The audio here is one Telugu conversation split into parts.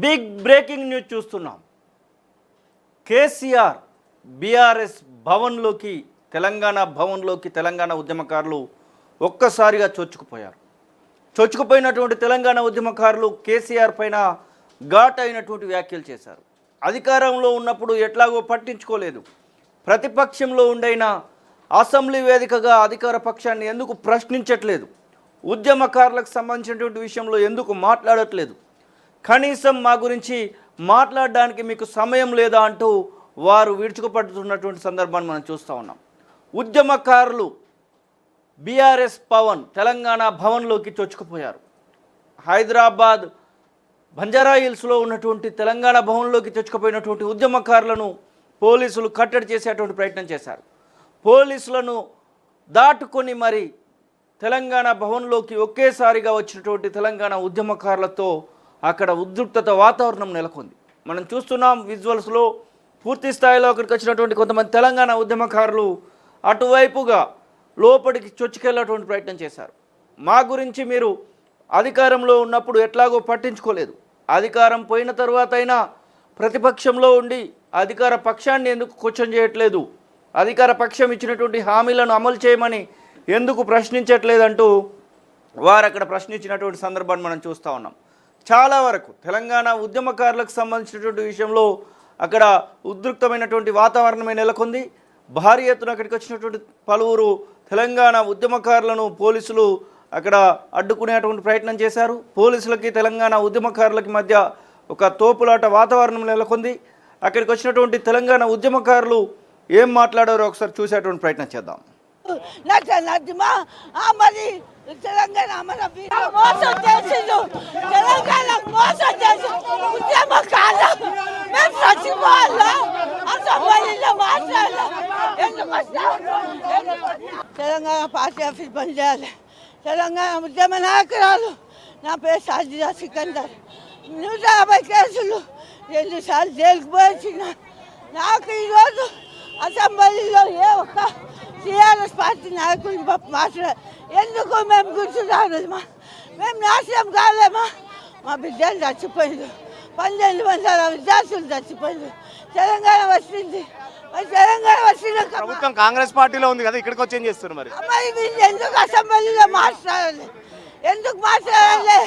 బిగ్ బ్రేకింగ్ న్యూస్ చూస్తున్నాం. కేసీఆర్ బీఆర్ఎస్ భవన్లోకి తెలంగాణ ఉద్యమకారులు ఒక్కసారిగా చొచ్చుకుపోయారు. చొచ్చుకుపోయినటువంటి తెలంగాణ ఉద్యమకారులు కేసీఆర్ పైన ఘాట్ అయినటువంటి వ్యాఖ్యలు చేశారు. అధికారంలో ఉన్నప్పుడు ఎట్లాగో పట్టించుకోలేదు, ప్రతిపక్షంలో ఉండైనా అసెంబ్లీ వేదికగా అధికార పక్షాన్ని ఎందుకు ప్రశ్నించట్లేదు, ఉద్యమకారులకు సంబంధించినటువంటి విషయంలో ఎందుకు మాట్లాడట్లేదు, కనీసం మా గురించి మాట్లాడడానికి మీకు సమయం లేదా అంటూ వారు విడుచుకుపడుతున్నటువంటి సందర్భాన్ని మనం చూస్తూ ఉన్నాం. ఉద్యమకారులు బీఆర్ఎస్ తెలంగాణ భవన్లోకి చొచ్చుకుపోయారు. హైదరాబాద్ బంజారా హిల్స్లో ఉన్నటువంటి తెలంగాణ భవన్లోకి చొచ్చుకుపోయినటువంటి ఉద్యమకారులను పోలీసులు కట్టడి చేసేటువంటి ప్రయత్నం చేశారు. పోలీసులను దాటుకొని మరి తెలంగాణ భవన్లోకి ఒకేసారిగా వచ్చినటువంటి తెలంగాణ ఉద్యమకారులతో అక్కడ ఉద్రిక్తత వాతావరణం నెలకొంది. మనం చూస్తున్నాం విజువల్స్లో. పూర్తి స్థాయిలో అక్కడికి వచ్చినటువంటి కొంతమంది తెలంగాణ ఉద్యమకారులు అటువైపుగా లోపలికి చొచ్చుకెళ్ళేటువంటి ప్రయత్నం చేశారు. మా గురించి మీరు అధికారంలో ఉన్నప్పుడు ఎట్లాగో పట్టించుకోలేదు, అధికారం పోయిన తర్వాత అయినా ప్రతిపక్షంలో ఉండి అధికార పక్షాన్ని ఎందుకు క్వశ్చన్ చేయట్లేదు, అధికార పక్షం ఇచ్చినటువంటి హామీలను అమలు చేయమని ఎందుకు ప్రశ్నించట్లేదంటూ వారు అక్కడ ప్రశ్నించినటువంటి సందర్భాన్ని మనం చూస్తూ ఉన్నాం. చాలా వరకు తెలంగాణ ఉద్యమకారులకు సంబంధించినటువంటి విషయంలో అక్కడ ఉద్రిక్తమైనటువంటి వాతావరణమే నెలకొంది. భారీ ఎత్తున అక్కడికి వచ్చినటువంటి పలువురు తెలంగాణ ఉద్యమకారులను పోలీసులు అక్కడ అడ్డుకునేటువంటి ప్రయత్నం చేశారు. పోలీసులకి తెలంగాణ ఉద్యమకారులకి మధ్య ఒక తోపులాట వాతావరణం నెలకొంది. అక్కడికి వచ్చినటువంటి తెలంగాణ ఉద్యమకారులు ఏం మాట్లాడారో ఒకసారి చూసేటువంటి ప్రయత్నం చేద్దాం. మరి తెలంగాణ మోసం చేసిండు, తెలంగాణ మోసం చేసి ఉద్యమకారులు మేము చచ్చిపోవాలా, అసెంబ్లీలో మాట్లాడాలి. తెలంగాణ పార్టీ ఆఫీస్ బంద్ చేయాలి. తెలంగాణ ఉద్యమ నాయకురాలు నా పేరు సాజిదా సికందర్. 150 కేసులు 2 సార్లు జైలుకు పోయించిన నాకు ఈరోజు అసెంబ్లీలో ఏ ఒక్క టీఆర్ఎస్ పార్టీ నాయకులు మాట్లాడారు. ఎందుకు మేము కూర్చున్నామా, మేము నాశనం కాలేమా, మా బిడ్డలు చచ్చిపోయింది, 1200 విద్యార్థులు చచ్చిపోయింది. తెలంగాణ వచ్చింది, తెలంగాణ వచ్చిన ప్రభుత్వం కాంగ్రెస్ పార్టీలో ఉంది కదా, ఇక్కడికి వచ్చి ఏం చేస్తారు మరి? వీళ్ళు ఎందుకు అసెంబ్లీలో మాట్లాడాలి, ఎందుకు మాట్లాడాలి,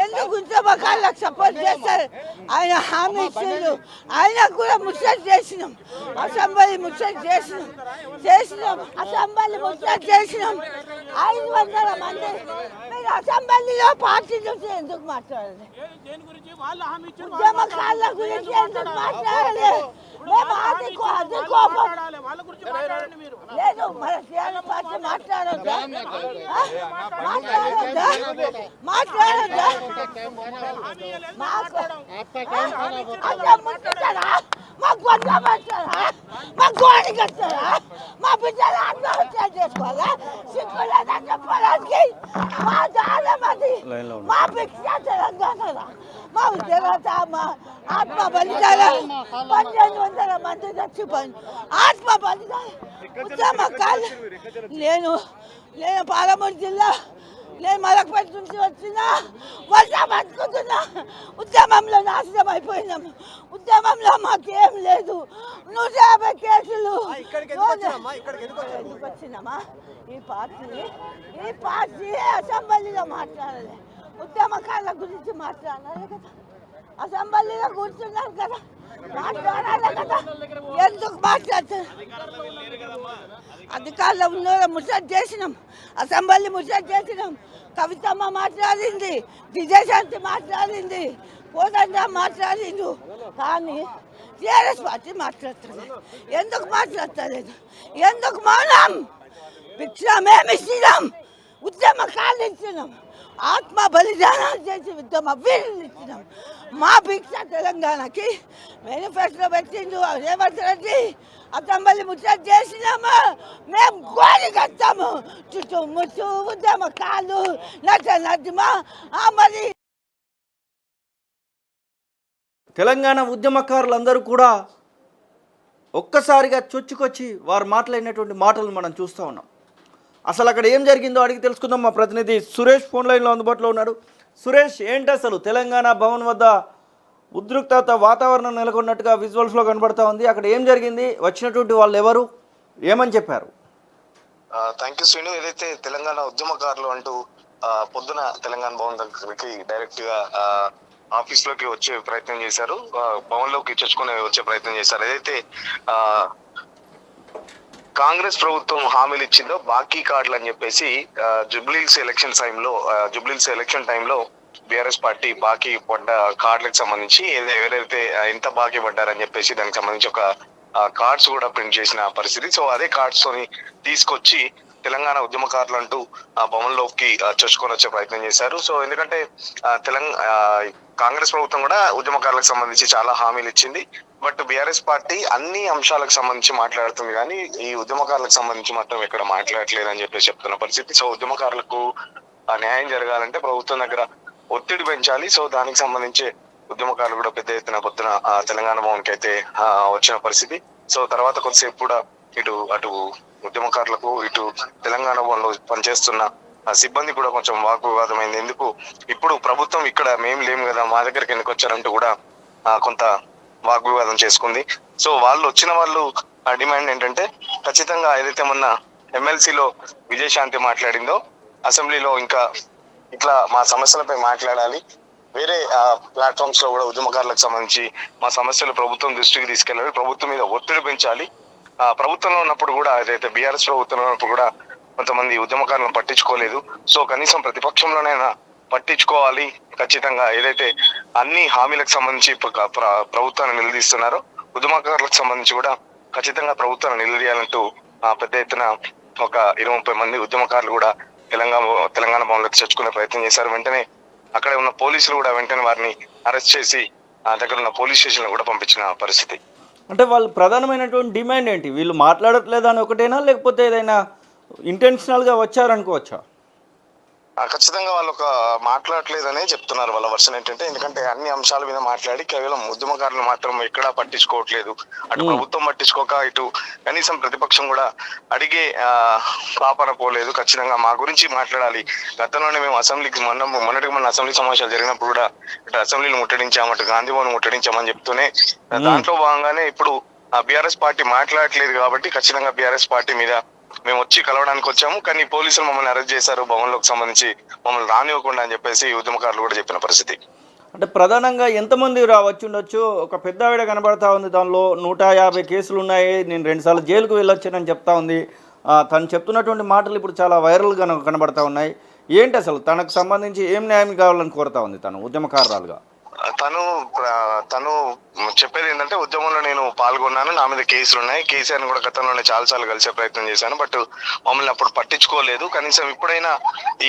ఎందుకు ఉద్యమకారులకు సపోర్ట్ చేస్తారు? ఆయన హామీ ఇచ్చిండు, ఆయన కూడా ముచ్చట చేసినాం, అసెంబ్లీ ముచ్చట చేసినాం అసెంబ్లీ ముచ్చట చేసినాం. 500 మంది మీరు అసెంబ్లీలో పార్టీ నుంచి ఎందుకు మాట్లాడాలి, ఉద్యమకారుల గురించి ఎందుకు మాట్లాడాలి? మేము అది కోపం లేదు, మన టీఆర్ఎస్ పార్టీ మాట్లాడొద్దా మాట్లాడొద్దా మా గొడ్ల పడతారా, మా గోడి కట్టారా, మా బిడ్డలు ఆత్మహత్య చేసుకోవాలా? సిగ్గులేదా చెప్పడానికి? మా చాలా మంది మా భిక్ష తెలంగాణ మా విద్యార్థి మా ఆత్మ బలిదానం 1200 మంది చచ్చిపోయింది. ఆత్మ బలిదానం ఉద్యమకాలు. నేను పాలమూరు జిల్లా, నేను మలకపేట నుంచి వచ్చినా, వలస బతుకుతున్నా. ఉద్యమంలో నాశనం అయిపోయినాము, ఉద్యమంలో మాకేం లేదు. 150 కేసులు వచ్చినామా? ఈ పార్టీ అసెంబ్లీలో మాట్లాడాలి, ఉద్యమకారుల గురించి మాట్లాడాలి కదా, అసెంబ్లీలో కూర్చున్నారు కదా, మాట్లాడాలి కదా, ఎందుకు మాట్లాడుతున్నారు? అధికారులు ఉన్న ముచ్చట చేసినాం, అసెంబ్లీ ముచ్చట చేసినాం. కవితమ్మ మాట్లాడింది, విజయశాంతి మాట్లాడింది, కోదండ మాట్లాడిండు, కానీ టీఆర్ఎస్ పార్టీ మాట్లాడుతుంది. ఎందుకు మాట్లాడలేదు? ఎందుకు మౌనం? భిక్షమేమి ఇచ్చినాం, ఉద్యమకాలు ఇచ్చినాం, ఆత్మ బలిదానాలు చేసి ఉద్యమ వీరులు ఇచ్చినాం. మా భిక్ష తెలంగాణకి మేనిఫెస్టో పెట్టిండు రేవంత్ రెడ్డి, అసెంబ్లీ ముచ్చట చేసినాము, మేము గోడి కట్టాము. చుట్టూ ముచ్చు ఉద్యమకాలు నడిమా మరి తెలంగాణ ఉద్యమకారులందరూ కూడా ఒక్కసారిగా చొచ్చుకొచ్చి వారు మాట్లాడినటువంటి మాటలు మనం చూస్తూ ఉన్నాం. అసలు అక్కడ ఏం జరిగిందో అడిగి తెలుసుకుందాం. మా ప్రతినిధి సురేష్ ఫోన్ లైన్లో అందుబాటులో ఉన్నాడు. సురేష్, ఏంటి అసలు తెలంగాణ భవన్ వద్ద ఉద్రిక్తత వాతావరణం నెలకొన్నట్టుగా విజువల్స్లో కనబడతా ఉంది. అక్కడ ఏం జరిగింది, వచ్చినటువంటి వాళ్ళు ఎవరు, ఏమని చెప్పారు? Thank you Srinu. ఏదైతే తెలంగాణ ఉద్యమకారులు అంటూ పొద్దున తెలంగాణ భవన్ దగ్గరికి డైరెక్ట్ గా ఆఫీస్ లోకి వచ్చే ప్రయత్నం చేశారు, భవన్ లోకి చొచ్చుకునే వచ్చే ప్రయత్నం చేశారు. ఏదైతే కాంగ్రెస్ ప్రభుత్వం హామీలు ఇచ్చిందో బాకీ కార్డులు అని చెప్పేసి జూబ్లీహిల్స్ ఎలక్షన్ టైంలో బీఆర్ఎస్ పార్టీ బాకీ పడ్డ కార్డులకు సంబంధించి ఎవరైతే ఎంత బాకీ పడ్డారని చెప్పేసి దానికి సంబంధించి ఒక కార్డ్స్ కూడా ప్రింట్ చేసిన పరిస్థితి. సో అదే కార్డ్స్ తోని తీసుకొచ్చి తెలంగాణ ఉద్యమకారులు అంటూ భవన్ లోకి చొచ్చుకొని వచ్చే ప్రయత్నం చేశారు. సో ఎందుకంటే కాంగ్రెస్ ప్రభుత్వం కూడా ఉద్యమకారులకు సంబంధించి చాలా హామీలు ఇచ్చింది. బట్ బీఆర్ఎస్ పార్టీ అన్ని అంశాలకు సంబంధించి మాట్లాడుతుంది కానీ ఈ ఉద్యమకారులకు సంబంధించి మాత్రం ఎక్కడ మాట్లాడట్లేదు అని చెప్పేసి చెప్తున్న పరిస్థితి. సో ఉద్యమకారులకు న్యాయం జరగాలంటే ప్రభుత్వం దగ్గర ఒత్తిడి పెంచాలి. సో దానికి సంబంధించి ఉద్యమకారులు కూడా పెద్ద ఎత్తున పొద్దున తెలంగాణ భవన్ కి అయితే వచ్చిన పరిస్థితి. సో తర్వాత కొద్దిసేపు కూడా అటు ఉద్యమకారులకు ఇటు తెలంగాణ భవన్ లో పనిచేస్తున్న సిబ్బంది కూడా కొంచెం వాగ్వివాదమైంది. ఎందుకు ఇప్పుడు ప్రభుత్వం ఇక్కడ మేము లేము కదా, మా దగ్గరికి ఎందుకు వచ్చారంటూ కూడా కొంత వాగ్వివాదం చేసుకుంది. సో వచ్చిన వాళ్ళు డిమాండ్ ఏంటంటే ఖచ్చితంగా ఏదైతే మొన్న ఎమ్మెల్సీలో విజయశాంతి మాట్లాడిందో అసెంబ్లీలో ఇంకా ఇట్లా మా సమస్యలపై మాట్లాడాలి, వేరే ప్లాట్ఫామ్స్ లో కూడా ఉద్యమకారులకు సంబంధించి మా సమస్యలు ప్రభుత్వం దృష్టికి తీసుకెళ్ళాలి, ప్రభుత్వం మీద ఒత్తిడి పెంచాలి. ప్రభుత్వంలో ఉన్నప్పుడు కూడా ఏదైతే బీఆర్ఎస్ ప్రభుత్వంలో ఉన్నప్పుడు కూడా కొంతమంది ఉద్యమకారులను పట్టించుకోలేదు. సో కనీసం ప్రతిపక్షంలోనైనా పట్టించుకోవాలి. ఖచ్చితంగా ఏదైతే అన్ని హామీలకు సంబంధించి ప్రభుత్వాన్ని నిలదీస్తున్నారో ఉద్యమకారులకు సంబంధించి కూడా ఖచ్చితంగా ప్రభుత్వాన్ని నిలదీయాలంటూ పెద్ద ఎత్తున ఒక 20-30 మంది ఉద్యమకారులు కూడా తెలంగాణ భవన్లోకి చొచ్చుకునే ప్రయత్నం చేశారు. వెంటనే అక్కడ ఉన్న పోలీసులు కూడా వెంటనే వారిని అరెస్ట్ చేసి దగ్గర ఉన్న పోలీస్ స్టేషన్ లో కూడా పంపించిన పరిస్థితి. అంటే వాళ్ళు ప్రధానమైనటువంటి డిమాండ్ ఏంటి? వీళ్ళు మాట్లాడట్లేదు అని ఒకటేనా, లేకపోతే ఏదైనా ఇంటెన్షనల్గా వచ్చారనుకోవచ్చా? ఖచ్చితంగా వాళ్ళు మాట్లాడట్లేదనే చెప్తున్నారు. వాళ్ళ వర్షన్ ఏంటంటే ఎందుకంటే అన్ని అంశాల మీద మాట్లాడి కేవలం ఉద్యమకారులు మాత్రం ఎక్కడా పట్టించుకోవట్లేదు, అటు ప్రభుత్వం పట్టించుకోక ఇటు కనీసం ప్రతిపక్షం కూడా అడిగే పాపన పోలేదు. ఖచ్చితంగా మా గురించి మాట్లాడాలి. గతంలోనే మేము అసెంబ్లీకి మొన్నటికి మొన్న అసెంబ్లీ సమావేశాలు జరిగినప్పుడు కూడా ఇటు అసెంబ్లీని ముట్టడించాము, అటు గాంధీ భవన్ ముట్టడించామని చెప్తూనే దాంట్లో భాగంగానే ఇప్పుడు బీఆర్ఎస్ పార్టీ మాట్లాడట్లేదు కాబట్టి ఖచ్చితంగా బీఆర్ఎస్ పార్టీ మీద మేము వచ్చి కలవడానికి వచ్చాము, కానీ పోలీసులు మమ్మల్ని అరెస్ట్ చేశారు భవన్ లోకి సంబంధించి, మమ్మల్ని రానివ్వకుండా అని చెప్పేసి ఉద్యమకారులు కూడా చెప్పిన పరిస్థితి. అంటే ప్రధానంగా ఎంతమంది ఉండొచ్చు? ఒక పెద్ద ఆవిడ కనబడతా ఉంది, దానిలో 150 కేసులు ఉన్నాయి, నేను 2 సార్లు జైలుకు వెళ్ళొచ్చానని చెప్తా ఉంది. తను చెప్తున్నటువంటి మాటలు ఇప్పుడు చాలా వైరల్గా కనబడతా ఉన్నాయి. ఏంటి అసలు తనకు సంబంధించి ఏం న్యాయం కావాలని కోరుతా ఉంది తను ఉద్యమకారురాలుగా? తను చెప్పేది ఏంటంటే ఉద్యమంలో నేను పాల్గొన్నాను, నా మీద కేసులు ఉన్నాయి, కేసీఆర్ని కూడా గతంలోనే చాలాసార్లు కలిసే ప్రయత్నం చేశాను, బట్ మమ్మల్ని అప్పుడు పట్టించుకోలేదు. కనీసం ఇప్పుడైనా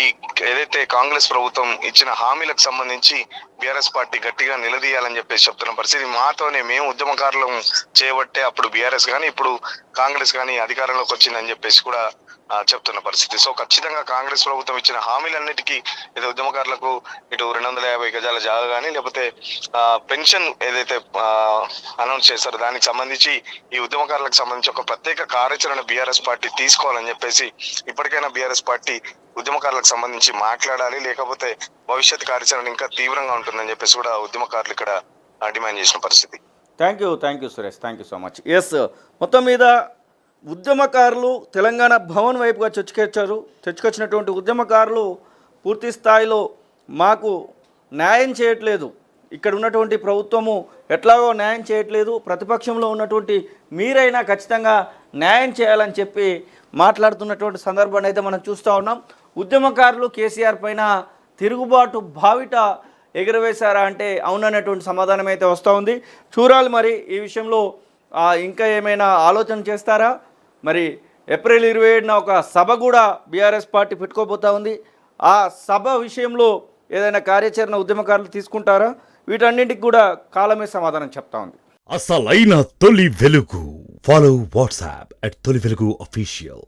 ఈ ఏదైతే కాంగ్రెస్ ప్రభుత్వం ఇచ్చిన హామీలకు సంబంధించి బీఆర్ఎస్ పార్టీ గట్టిగా నిలదీయాలని చెప్పేసి చెప్తున్న పరిస్థితి. మాతోనే మేము ఉద్యమకారులు చేయబట్టే అప్పుడు బీఆర్ఎస్ కానీ ఇప్పుడు కాంగ్రెస్ కానీ అధికారంలోకి వచ్చిందని చెప్పేసి కూడా చెప్తున్న పరిస్థితి. సో ఖచ్చితంగా కాంగ్రెస్ ప్రభుత్వం ఇచ్చిన హామీలన్నిటికీ ఏదో ఉద్యమకారులకు ఇటు 250 గజాల జాగా కానీ లేకపోతే పెన్షన్ ఏదైతే అనౌన్స్ చేశారో దానికి సంబంధించి ఈ ఉద్యమకారులకు సంబంధించి ఒక ప్రత్యేక కార్యాచరణ బీఆర్ఎస్ పార్టీ తీసుకోవాలని చెప్పేసి ఇప్పటికైనా బీఆర్ఎస్ పార్టీ ఉద్యమకారులకు సంబంధించి మాట్లాడాలి, లేకపోతే భవిష్యత్ కార్యాచరణ ఇంకా తీవ్రంగా ఉంటుందని చెప్పేసి కూడా ఉద్యమకారులు ఇక్కడ డిమాండ్ చేసిన పరిస్థితి. Thank you Suresh, thank you so much. Yes, మొత్తం మీద ఉద్యమకారులు తెలంగాణ భవన్ వైపుగా చొచ్చుకొచ్చినటువంటి ఉద్యమకారులు పూర్తి స్థాయిలో మాకు న్యాయం చేయట్లేదు, ఇక్కడ ఉన్నటువంటి ప్రభుత్వము ఎట్లాగో న్యాయం చేయట్లేదు, ప్రతిపక్షంలో ఉన్నటువంటి మీరైనా ఖచ్చితంగా న్యాయం చేయాలని చెప్పి మాట్లాడుతున్నటువంటి సందర్భాన్ని అయితే మనం చూస్తూ ఉన్నాం. ఉద్యమకారులు కేసీఆర్ పైన తిరుగుబాటు భావిట ఎగురవేశారా అంటే అవుననేటువంటి సమాధానం అయితే వస్తూ ఉంది. చూడాలి మరి ఈ విషయంలో ఇంకా ఏమైనా ఆలోచన చేస్తారా? మరి ఏప్రిల్ 27న ఒక సభ కూడా బీఆర్ఎస్ పార్టీ పెట్టుకోబోతా ఉంది. ఆ సభ విషయంలో ఏదైనా కార్యాచరణ ఉద్యమకారులు తీసుకుంటారా? వీటన్నింటికి కూడా కాలమే సమాధానం చెప్తా ఉంది. అసలైన తొలి వెలుగు. ఫాలో వాట్సాప్ @తొలి వెలుగు అఫీషియల్.